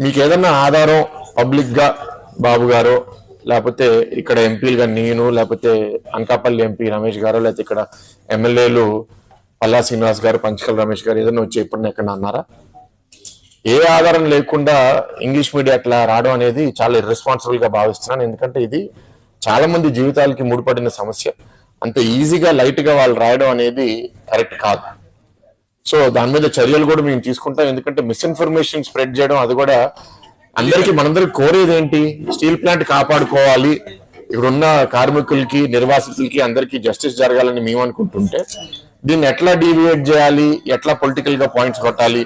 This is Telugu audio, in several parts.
మీకు ఏదన్నా ఆధారం పబ్లిక్ గా బాబు గారు లేకపోతే ఇక్కడ ఎంపీలుగా నేను లేకపోతే అనకాపల్లి ఎంపీ రమేష్ గారు లేకపోతే ఇక్కడ ఎమ్మెల్యేలు పల్లా శ్రీనివాస్ గారు పంచకల్ రమేష్ గారు ఏదైనా వచ్చి ఇప్పుడు ఎక్కడ అన్నారా? ఏ ఆధారం లేకుండా ఇంగ్లీష్ మీడియా అట్లా రావడం అనేది చాలా ఇర్రెస్పాన్సిబుల్ గా భావిస్తున్నాను. ఎందుకంటే ఇది చాలా మంది జీవితాలకి ముడిపడిన సమస్య. అంత ఈజీగా లైట్ గా వాళ్ళు రాయడం అనేది కరెక్ట్ కాదు. సో దాని మీద చర్యలు కూడా మేము తీసుకుంటాం. ఎందుకంటే మిస్ఇన్ఫర్మేషన్ స్ప్రెడ్ చేయడం అది కూడా మనందరికి కోరేది ఏంటి? స్టీల్ ప్లాంట్ కాపాడుకోవాలి, ఇక్కడున్న కార్మికులకి నిర్వాసితులకి అందరికీ జస్టిస్ జరగాలని మేము అనుకుంటుంటే దీన్ని ఎట్లా డీవియేట్ చేయాలి, ఎట్లా పొలిటికల్ గా పాయింట్స్ కొట్టాలి.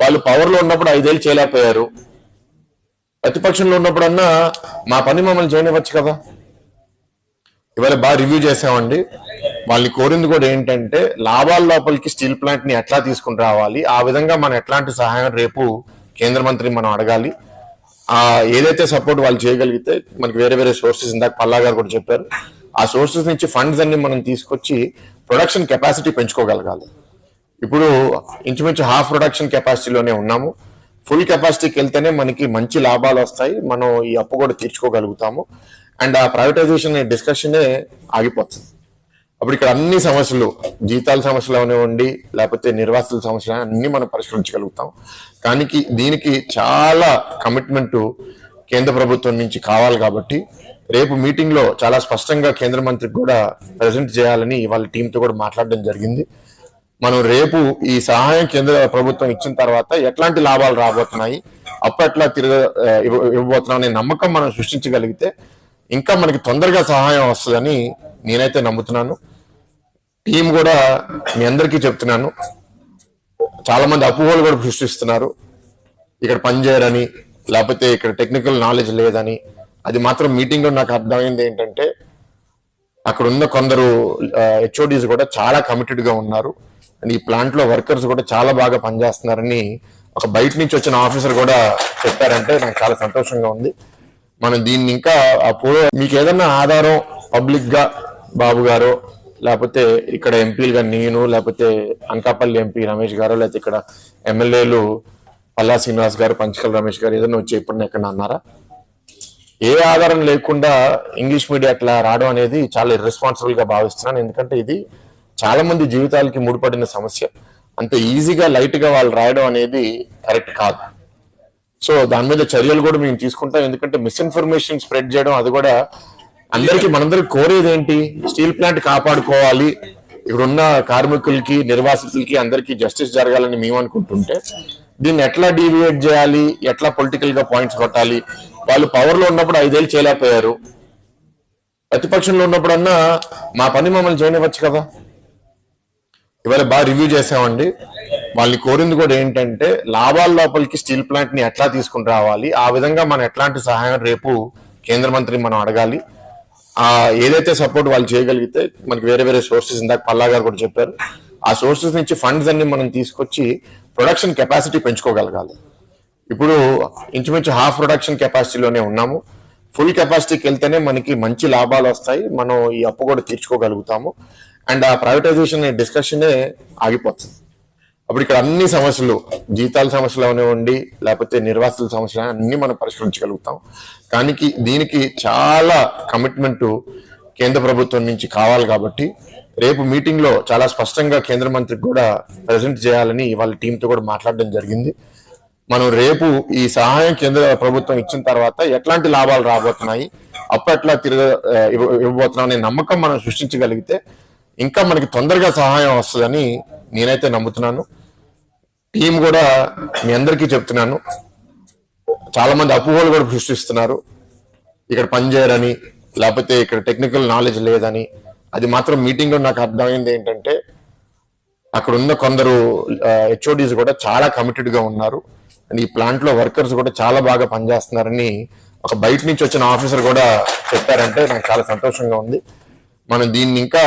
వాళ్ళు పవర్ లో ఉన్నప్పుడు 5 ఏళ్ళు చేయలేకపోయారు, ప్రతిపక్షంలో ఉన్నప్పుడన్నా మా పని మమ్మల్ని చేయనివ్వచ్చు కదా. ఇవాళ బాగా రివ్యూ చేసామండి. వాళ్ళని కోరింది కూడా ఏంటంటే లాభాల లోపలికి స్టీల్ ప్లాంట్ ని ఎట్లా తీసుకుని రావాలి, ఆ విధంగా మనం ఎట్లాంటి సహాయం రేపు కేంద్ర మంత్రి మనం అడగాలి. ఏదైతే సపోర్ట్ వాళ్ళు చేయగలిగితే మనకి వేరే వేరే సోర్సెస్, ఇందాక పల్లా గారు కూడా చెప్పారు, ఆ సోర్సెస్ నుంచి ఫండ్స్ అన్ని మనం తీసుకొచ్చి ప్రొడక్షన్ కెపాసిటీ పెంచుకోగలగాలి. ఇప్పుడు ఇంచుమించు హాఫ్ ప్రొడక్షన్ కెపాసిటీలోనే ఉన్నాము. ఫుల్ కెపాసిటీకి వెళ్తేనే మనకి మంచి లాభాలు వస్తాయి, మనం ఈ అప్పు కూడా తీర్చుకోగలుగుతాము. అండ్ ఆ ప్రైవేటైజేషన్ డిస్కషనే ఆగిపోతుంది. అప్పుడు ఇక్కడ అన్ని సమస్యలు, జీతాల సమస్యలు అవనివ్వండి లేకపోతే నిర్వాసితుల సమస్యలు అన్ని మనం పరిష్కరించగలుగుతాం. కానీ దీనికి చాలా కమిట్మెంట్ కేంద్ర ప్రభుత్వం నుంచి కావాలి. కాబట్టి రేపు మీటింగ్ లో చాలా స్పష్టంగా కేంద్ర మంత్రికి కూడా ప్రెజెంట్ చేయాలని వాళ్ళ టీంతో కూడా మాట్లాడడం జరిగింది. మనం రేపు ఈ సహాయం కేంద్ర ప్రభుత్వం ఇచ్చిన తర్వాత ఎట్లాంటి లాభాలు రాబోతున్నాయి, అప్పట్లా ఇవ్వబోతున్నాం అనే నమ్మకం మనం సృష్టించగలిగితే ఇంకా మనకి తొందరగా సహాయం వస్తుందని నేనైతే నమ్ముతున్నాను. టీం కూడా మీ అందరికీ చెప్తున్నాను, చాలా మంది అపోహలు కూడా సృష్టిస్తున్నారు, ఇక్కడ పనిచేయరని లేకపోతే ఇక్కడ టెక్నికల్ నాలెడ్జ్ లేదని. అది మాత్రం మీటింగ్ లో నాకు అర్థమైంది ఏంటంటే అక్కడ ఉన్న కొందరు హెచ్ఓడీస్ కూడా చాలా కమిటెడ్ గా ఉన్నారు. అండ్ ఈ ప్లాంట్ లో వర్కర్స్ కూడా చాలా బాగా పనిచేస్తున్నారని ఒక బయట నుంచి వచ్చిన ఆఫీసర్ కూడా చెప్పారంటే నాకు చాలా సంతోషంగా ఉంది. మనం దీన్ని ఇంకా మీకు ఏదన్నా ఆధారం పబ్లిక్ గా బాబు గారు లేకపోతే ఇక్కడ ఎంపీలుగా నేను లేకపోతే అనకాపల్లి ఎంపీ రమేష్ గారు లేకపోతే ఇక్కడ ఎమ్మెల్యేలు పల్లా శ్రీనివాస్ గారు పంచకల్ రమేష్ గారు ఏదైనా వచ్చి ఇప్పుడు ఎక్కడ అన్నారా? ఏ ఆధారం లేకుండా ఇంగ్లీష్ మీడియా అట్లా రావడం అనేది చాలా ఇర్రెస్పాన్సిబుల్ గా భావిస్తున్నాను. ఎందుకంటే ఇది చాలా మంది జీవితాలకి ముడిపడిన సమస్య. అంత ఈజీగా లైట్ గా వాళ్ళు రాయడం అనేది కరెక్ట్ కాదు. సో దాని మీద చర్యలు కూడా మేము తీసుకుంటాం. ఎందుకంటే మిస్ఇన్ఫర్మేషన్ స్ప్రెడ్ చేయడం అది కూడా మనందరికి కోరేది ఏంటి? స్టీల్ ప్లాంట్ కాపాడుకోవాలి, ఇక్కడున్న కార్మికులకి నిర్వాసితులకి అందరికీ జస్టిస్ జరగాలని మేము అనుకుంటుంటే దీన్ని ఎట్లా డీవియేట్ చేయాలి, ఎట్లా పొలిటికల్ గా పాయింట్స్ కొట్టాలి. వాళ్ళు పవర్ లో ఉన్నప్పుడు 5 ఏళ్ళు చేయలేకపోయారు, ప్రతిపక్షంలో ఉన్నప్పుడన్నా మా పని మమ్మల్ని చేయనివ్వచ్చు కదా. ఇవాళ బాగా రివ్యూ చేసామండి. వాళ్ళని కోరింది కూడా ఏంటంటే లాభాల లోపలికి స్టీల్ ప్లాంట్ ని ఎట్లా తీసుకుని రావాలి, ఆ విధంగా మనం ఎట్లాంటి సహాయం రేపు కేంద్ర మంత్రి మనం అడగాలి. ఏదైతే సపోర్ట్ వాళ్ళు చేయగలిగితే మనకి వేరే వేరే సోర్సెస్, ఇందాక పల్లా గారు కూడా చెప్పారు, ఆ సోర్సెస్ నుంచి ఫండ్స్ అన్ని మనం తీసుకొచ్చి ప్రొడక్షన్ కెపాసిటీ పెంచుకోగలగాలి. ఇప్పుడు ఇంచుమించు హాఫ్ ప్రొడక్షన్ కెపాసిటీలోనే ఉన్నాము. ఫుల్ కెపాసిటీకి వెళ్తేనే మనకి మంచి లాభాలు వస్తాయి, మనం ఈ అప్పు కూడా తీర్చుకోగలుగుతాము. అండ్ ఆ ప్రైవేటైజేషన్ డిస్కషనే ఆగిపోతుంది. అప్పుడు ఇక్కడ అన్ని సమస్యలు, జీతాల సమస్యలు అవనివ్వండి లేకపోతే నిర్వాసితుల సమస్యలు అన్ని మనం పరిష్కరించగలుగుతాం. కానీ దీనికి చాలా కమిట్మెంట్ కేంద్ర ప్రభుత్వం నుంచి కావాలి. కాబట్టి రేపు మీటింగ్ లో చాలా స్పష్టంగా కేంద్ర మంత్రికి కూడా ప్రెజెంట్ చేయాలని వాళ్ళ టీంతో కూడా మాట్లాడడం జరిగింది. మనం రేపు ఈ సహాయం కేంద్ర ప్రభుత్వం ఇచ్చిన తర్వాత ఎట్లాంటి లాభాలు రాబోతున్నాయి, అప్పట్లా ఇవ్వబోతున్నాం అనే నమ్మకం మనం సృష్టించగలిగితే ఇంకా మనకి తొందరగా సహాయం వస్తుందని నేనైతే నమ్ముతున్నాను. టీం కూడా మీ అందరికీ చెప్తున్నాను, చాలా మంది అపోహలు కూడా సృష్టిస్తున్నారు, ఇక్కడ పనిచేయరని లేకపోతే ఇక్కడ టెక్నికల్ నాలెడ్జ్ లేదని. అది మాత్రం మీటింగ్ లో నాకు అర్థమైంది ఏంటంటే అక్కడ ఉన్న కొందరు హెచ్ఓడీస్ కూడా చాలా కమిటెడ్ గా ఉన్నారు. అండ్ ఈ ప్లాంట్ లో వర్కర్స్ కూడా చాలా బాగా పనిచేస్తున్నారని ఒక బయట నుంచి వచ్చిన ఆఫీసర్ కూడా చెప్పారంటే నాకు చాలా సంతోషంగా ఉంది. మనం దీన్ని ఇంకా